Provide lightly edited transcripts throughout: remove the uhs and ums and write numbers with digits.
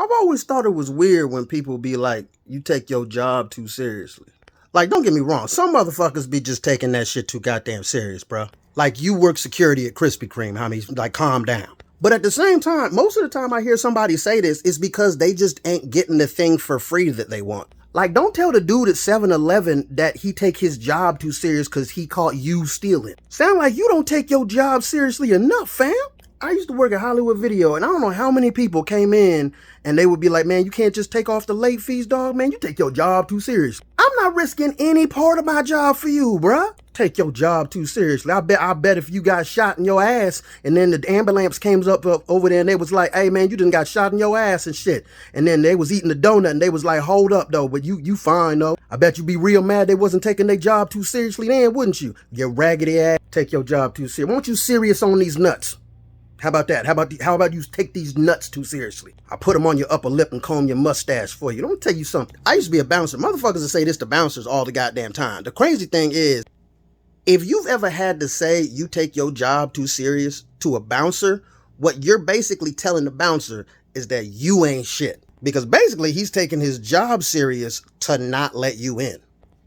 I've always thought it was weird when people be like, you take your job too seriously. Like, don't get me wrong, some motherfuckers be just taking that shit too goddamn serious, bro. Like, you work security at Krispy Kreme, homie, like, calm down. But at the same time, most of the time I hear somebody say this, it's because they just ain't getting the thing for free that they want. Like, don't tell the dude at 7-Eleven that he take his job too serious because he caught you stealing. Sound like you don't take your job seriously enough, fam. I used to work at Hollywood Video, and I don't know how many people came in and they would be like, man, you can't just take off the late fees, dog. Man, you take your job too seriously. I'm not risking any part of my job for you, bruh. Take your job too seriously. I bet if you got shot in your ass and then the ambulance came up over there and they was like, hey, man, you done got shot in your ass and shit. And then they was eating the donut and they was like, hold up, though, but you fine, though. I bet you be real mad they wasn't taking their job too seriously then, wouldn't you? You raggedy ass. Take your job too serious. Won't you serious on these nuts? How about that? How about you take these nuts too seriously? I put them on your upper lip and comb your mustache for you. Let me tell you something. I used to be a bouncer. Motherfuckers will say this to bouncers all the goddamn time. The crazy thing is, if you've ever had to say you take your job too serious to a bouncer, what you're basically telling the bouncer is that you ain't shit. Because basically he's taking his job serious to not let you in.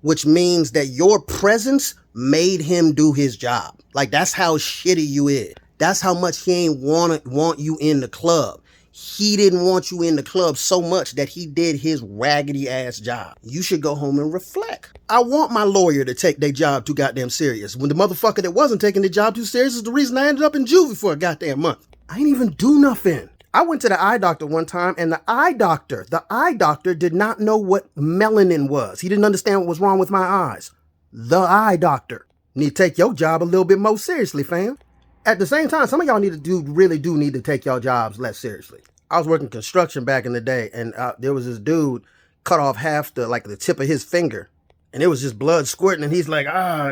Which means that your presence made him do his job. Like, that's how shitty you is. That's how much he ain't want you in the club. He didn't want you in the club so much that he did his raggedy ass job. You should go home and reflect. I want my lawyer to take their job too goddamn serious. When the motherfucker that wasn't taking their job too serious is the reason I ended up in juvie for a goddamn month. I ain't even do nothing. I went to the eye doctor one time, and the eye doctor did not know what melanin was. He didn't understand what was wrong with my eyes. The eye doctor. Need to take your job a little bit more seriously, fam. At the same time, some of y'all really do need to take your jobs less seriously. I was working construction back in the day, and there was this dude cut off half the tip of his finger, and it was just blood squirting, and he's like,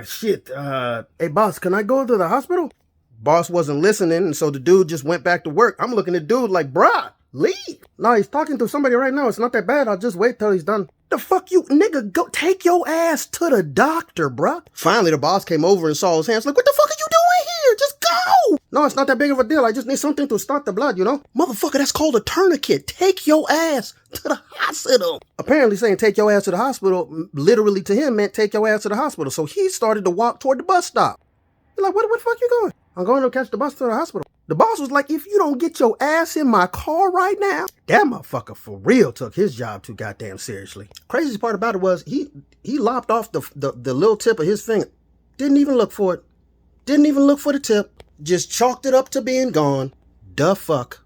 shit, hey boss, can I go to the hospital? Boss wasn't listening, and so the dude just went back to work. I'm looking at the dude like, bruh, leave. No, he's talking to somebody right now. It's not that bad. I'll just wait till he's done. The fuck you, nigga, go take your ass to the doctor, bruh. Finally, the boss came over and saw his hands like, what the fuck are you doing here? Just go. No, it's not that big of a deal. I just need something to start the blood, you know? Motherfucker, that's called a tourniquet. Take your ass to the hospital. Apparently saying take your ass to the hospital, literally to him meant take your ass to the hospital. So he started to walk toward the bus stop. He's like, where the fuck you going? I'm going to catch the bus to the hospital. The boss was like, if you don't get your ass in my car right now. That motherfucker for real took his job too goddamn seriously. Craziest part about it was he lopped off the little tip of his finger. Didn't even look for it. Didn't even look for the tip. Just chalked it up to being gone. The fuck.